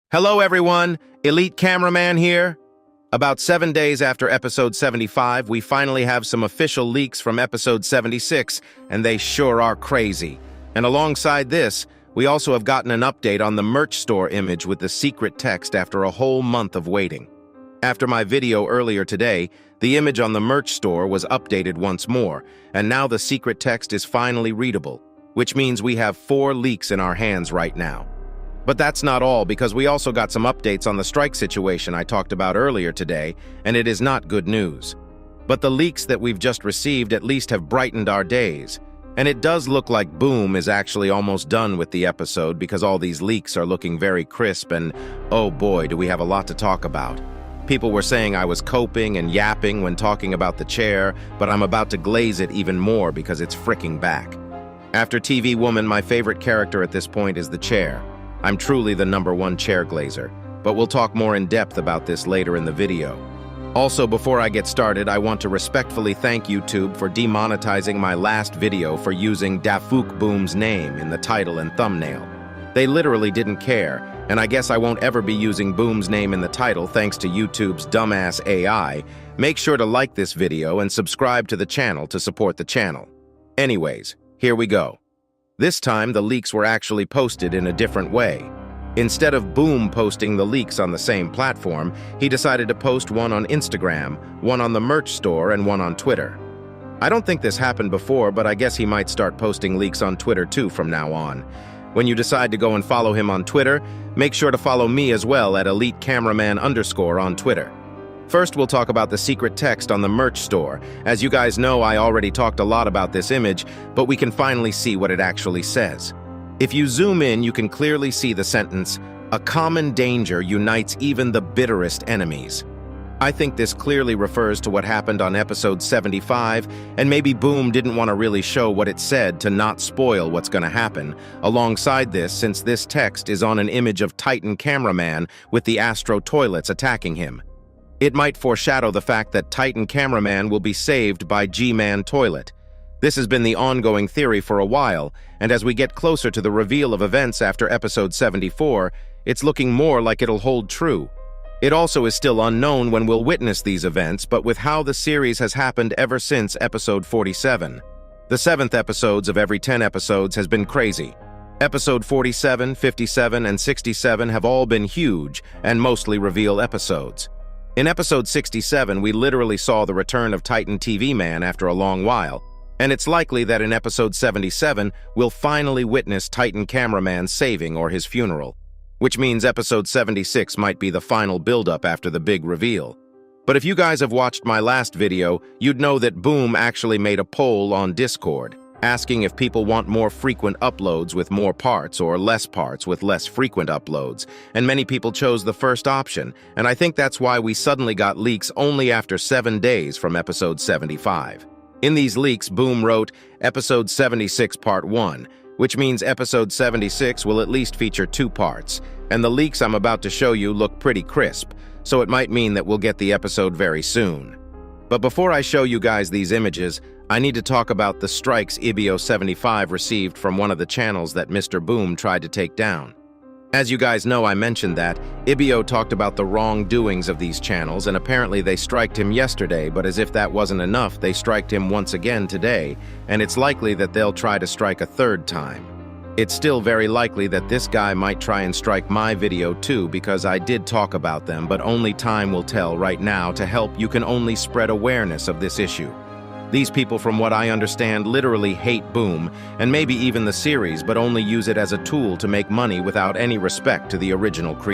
Hello everyone, Elite Cameraman here. About 7 days after episode 75, we finally have some official leaks from episode 76, and they sure are crazy. And alongside this, we also have gotten an update on the merch store image with the secret text after a whole month of waiting. After my video earlier today, the image on the merch store was updated once more, and now the secret text is finally readable, which means we have 4 leaks in our hands right now. But that's not all, because we also got some updates on the strike situation I talked about earlier today, and it is not good news. But the leaks that we've just received at least have brightened our days, and it does look like Boom is actually almost done with the episode because all these leaks are looking very crisp, and oh boy, do we have a lot to talk about. People were saying I was coping and yapping when talking about the chair, but I'm about to glaze it even more because it's fricking back. After TV Woman, my favorite character at this point is the chair. I'm truly the #1 chair glazer, but we'll talk more in depth about this later in the video. Also, before I get started, I want to respectfully thank YouTube for demonetizing my last video for using Dafuk Boom's name in the title and thumbnail. They literally didn't care, and I guess I won't ever be using Boom's name in the title thanks to YouTube's dumbass AI. Make sure to like this video and subscribe to the channel to support the channel. Anyways, here we go. This time, the leaks were actually posted in a different way. Instead of Boom posting the leaks on the same platform, he decided to post one on Instagram, one on the merch store, and one on Twitter. I don't think this happened before, but I guess he might start posting leaks on Twitter too from now on. When you decide to go and follow him on Twitter, make sure to follow me as well at EliteCameraman_ on Twitter. First, we'll talk about the secret text on the merch store. As you guys know, I already talked a lot about this image, but we can finally see what it actually says. If you zoom in, you can clearly see the sentence, "A common danger unites even the bitterest enemies." I think this clearly refers to what happened on episode 75, and maybe Boom didn't want to really show what it said to not spoil what's going to happen. Alongside this, since this text is on an image of Titan Cameraman with the Astro toilets attacking him. It might foreshadow the fact that Titan Cameraman will be saved by G-Man Toilet. This has been the ongoing theory for a while, and as we get closer to the reveal of events after episode 74, it's looking more like it'll hold true. It also is still unknown when we'll witness these events, but with how the series has happened ever since episode 47. The 7th episodes of every 10 episodes has been crazy. Episode 47, 57, and 67 have all been huge and mostly reveal episodes. In episode 67, we literally saw the return of Titan TV Man after a long while, and it's likely that in episode 77, we'll finally witness Titan Cameraman's saving or his funeral, which means episode 76 might be the final build-up after the big reveal. But if you guys have watched my last video, you'd know that Boom actually made a poll on Discord, asking if people want more frequent uploads with more parts or less parts with less frequent uploads, and many people chose the first option, and I think that's why we suddenly got leaks only after 7 days from episode 75. In these leaks, Boom wrote episode 76 part 1, which means episode 76 will at least feature 2 parts, and the leaks I'm about to show you look pretty crisp, so it might mean that we'll get the episode very soon. But before I show you guys these images, I need to talk about the strikes Ibio75 received from one of the channels that Mr. Boom tried to take down. As you guys know, I mentioned that Ibio talked about the wrongdoings of these channels, and apparently they striked him yesterday, but as if that wasn't enough, they striked him once again today, and it's likely that they'll try to strike a 3rd time. It's still very likely that this guy might try and strike my video too, because I did talk about them, but only time will tell. Right now, to help, you can only spread awareness of this issue. These people, from what I understand, literally hate Boom, and maybe even the series, but only use it as a tool to make money without any respect to the original creator.